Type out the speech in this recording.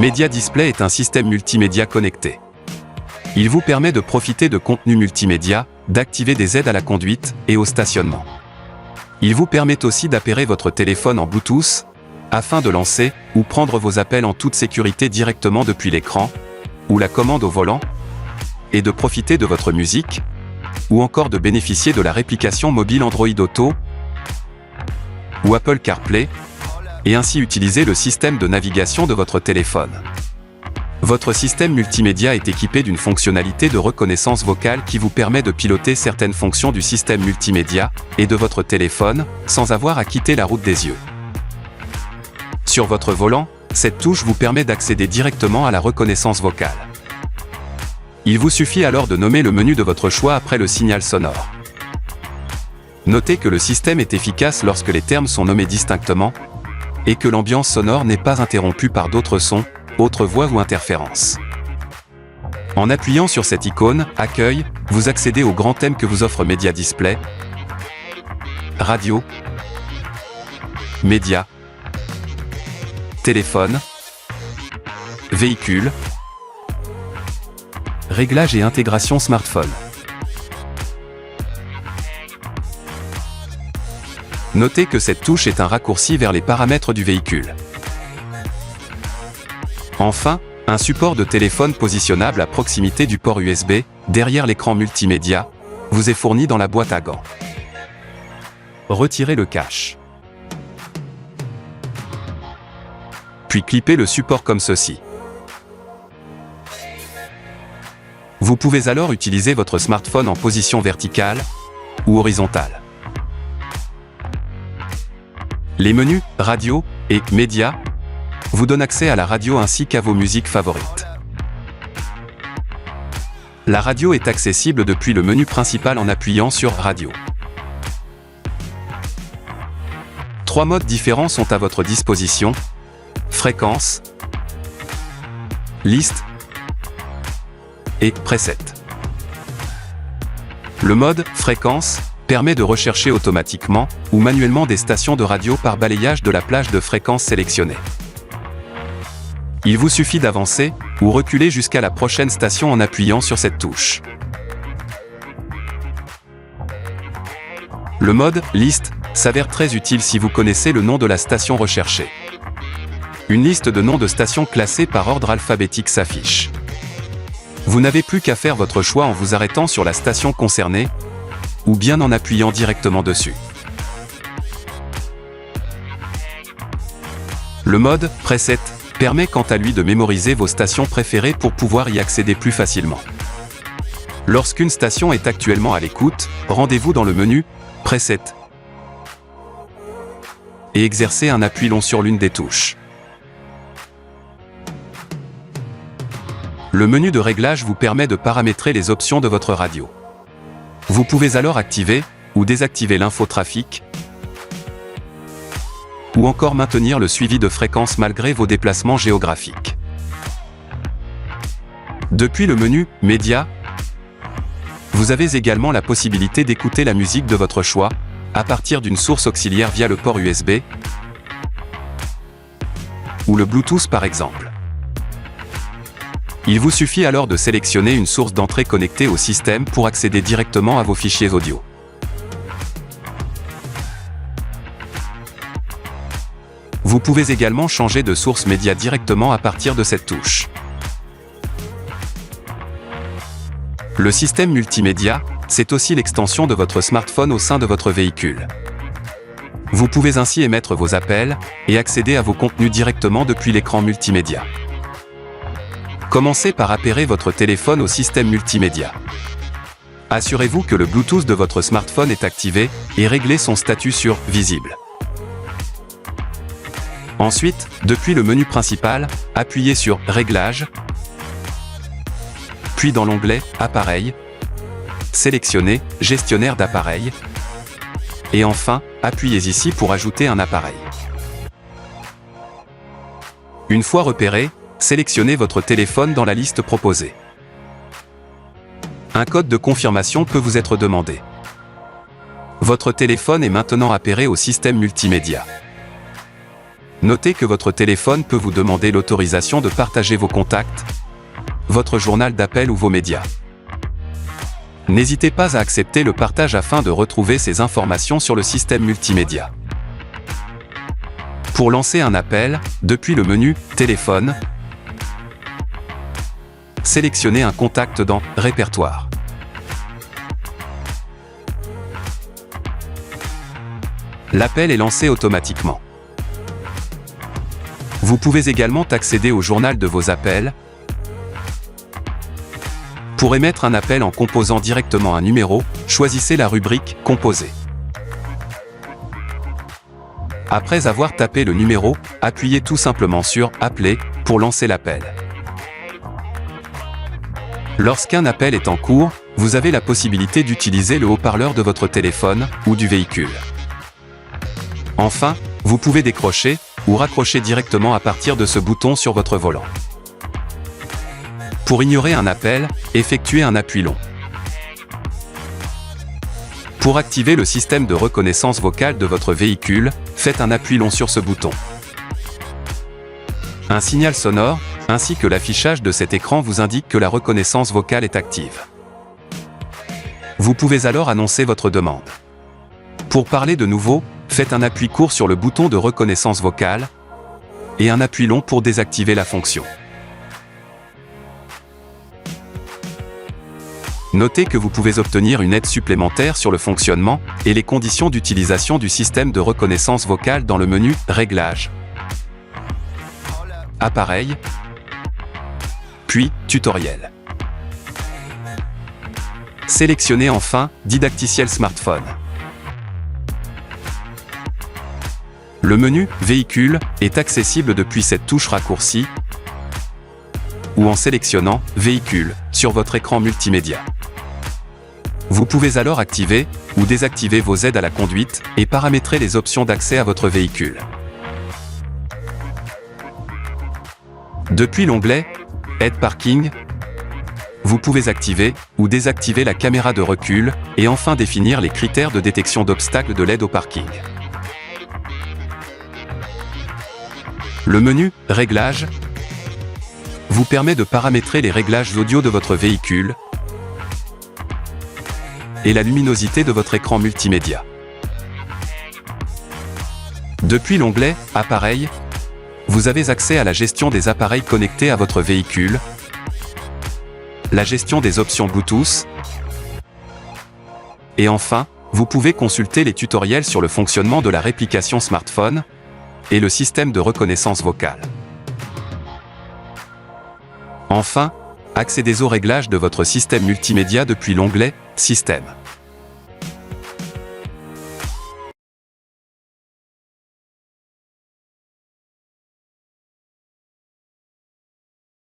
Media Display est un système multimédia connecté. Il vous permet de profiter de contenus multimédia, d'activer des aides à la conduite et au stationnement. Il vous permet aussi d'appairer votre téléphone en Bluetooth, afin de lancer ou prendre vos appels en toute sécurité directement depuis l'écran, ou la commande au volant, et de profiter de votre musique, ou encore de bénéficier de la réplication mobile Android Auto ou Apple CarPlay, et ainsi utiliser le système de navigation de votre téléphone. Votre système multimédia est équipé d'une fonctionnalité de reconnaissance vocale qui vous permet de piloter certaines fonctions du système multimédia et de votre téléphone, sans avoir à quitter la route des yeux. Sur votre volant, cette touche vous permet d'accéder directement à la reconnaissance vocale. Il vous suffit alors de nommer le menu de votre choix après le signal sonore. Notez que le système est efficace lorsque les termes sont nommés distinctement et que l'ambiance sonore n'est pas interrompue par d'autres sons, autres voix ou interférences. En appuyant sur cette icône « Accueil », vous accédez au grand thème que vous offre Media Display, radio, média, téléphone, véhicule, réglage et intégration smartphone. Notez que cette touche est un raccourci vers les paramètres du véhicule. Enfin, un support de téléphone positionnable à proximité du port USB, derrière l'écran multimédia, vous est fourni dans la boîte à gants. Retirez le cache. Puis clippez le support comme ceci. Vous pouvez alors utiliser votre smartphone en position verticale ou horizontale. Les menus « Radio » et « Média » vous donnent accès à la radio ainsi qu'à vos musiques favorites. La radio est accessible depuis le menu principal en appuyant sur « Radio ». 3 modes différents sont à votre disposition: fréquence, liste et preset. Le mode « Fréquence » permet de rechercher automatiquement ou manuellement des stations de radio par balayage de la plage de fréquences sélectionnée. Il vous suffit d'avancer ou reculer jusqu'à la prochaine station en appuyant sur cette touche. Le mode « Liste » s'avère très utile si vous connaissez le nom de la station recherchée. Une liste de noms de stations classées par ordre alphabétique s'affiche. Vous n'avez plus qu'à faire votre choix en vous arrêtant sur la station concernée, ou bien en appuyant directement dessus. Le mode « Preset » permet quant à lui de mémoriser vos stations préférées pour pouvoir y accéder plus facilement. Lorsqu'une station est actuellement à l'écoute, rendez-vous dans le menu « Preset » et exercez un appui long sur l'une des touches. Le menu de réglage vous permet de paramétrer les options de votre radio. Vous pouvez alors activer ou désactiver l'infotrafic ou encore maintenir le suivi de fréquences malgré vos déplacements géographiques. Depuis le menu « Média », vous avez également la possibilité d'écouter la musique de votre choix à partir d'une source auxiliaire via le port USB ou le Bluetooth par exemple. Il vous suffit alors de sélectionner une source d'entrée connectée au système pour accéder directement à vos fichiers audio. Vous pouvez également changer de source média directement à partir de cette touche. Le système multimédia, c'est aussi l'extension de votre smartphone au sein de votre véhicule. Vous pouvez ainsi émettre vos appels et accéder à vos contenus directement depuis l'écran multimédia. Commencez par appairer votre téléphone au système multimédia. Assurez-vous que le Bluetooth de votre smartphone est activé et réglez son statut sur « Visible ». Ensuite, depuis le menu principal, appuyez sur « Réglages », puis dans l'onglet « Appareil », sélectionnez « Gestionnaire d'appareils » et enfin, appuyez ici pour ajouter un appareil. Une fois repéré, sélectionnez votre téléphone dans la liste proposée. Un code de confirmation peut vous être demandé. Votre téléphone est maintenant appairé au système multimédia. Notez que votre téléphone peut vous demander l'autorisation de partager vos contacts, votre journal d'appel ou vos médias. N'hésitez pas à accepter le partage afin de retrouver ces informations sur le système multimédia. Pour lancer un appel, depuis le menu « Téléphone », sélectionnez un contact dans « Répertoire ». L'appel est lancé automatiquement. Vous pouvez également accéder au journal de vos appels. Pour émettre un appel en composant directement un numéro, choisissez la rubrique « Composer ». Après avoir tapé le numéro, appuyez tout simplement sur « Appeler » pour lancer l'appel. Lorsqu'un appel est en cours, vous avez la possibilité d'utiliser le haut-parleur de votre téléphone ou du véhicule. Enfin, vous pouvez décrocher ou raccrocher directement à partir de ce bouton sur votre volant. Pour ignorer un appel, effectuez un appui long. Pour activer le système de reconnaissance vocale de votre véhicule, faites un appui long sur ce bouton. Un signal sonore, ainsi que l'affichage de cet écran vous indique que la reconnaissance vocale est active. Vous pouvez alors annoncer votre demande. Pour parler de nouveau, faites un appui court sur le bouton de reconnaissance vocale et un appui long pour désactiver la fonction. Notez que vous pouvez obtenir une aide supplémentaire sur le fonctionnement et les conditions d'utilisation du système de reconnaissance vocale dans le menu « Réglages », Appareil, puis « Tutoriel ». Sélectionnez enfin « Didacticiel smartphone ». Le menu « Véhicule » est accessible depuis cette touche raccourcie ou en sélectionnant « Véhicule » sur votre écran multimédia. Vous pouvez alors activer ou désactiver vos aides à la conduite et paramétrer les options d'accès à votre véhicule. Depuis l'onglet « Aide parking », vous pouvez activer ou désactiver la caméra de recul et enfin définir les critères de détection d'obstacles de l'aide au parking. Le menu « Réglages » vous permet de paramétrer les réglages audio de votre véhicule et la luminosité de votre écran multimédia. Depuis l'onglet « Appareil », vous avez accès à la gestion des appareils connectés à votre véhicule, la gestion des options Bluetooth, et enfin, vous pouvez consulter les tutoriels sur le fonctionnement de la réplication smartphone et le système de reconnaissance vocale. Enfin, accédez aux réglages de votre système multimédia depuis l'onglet « Système ».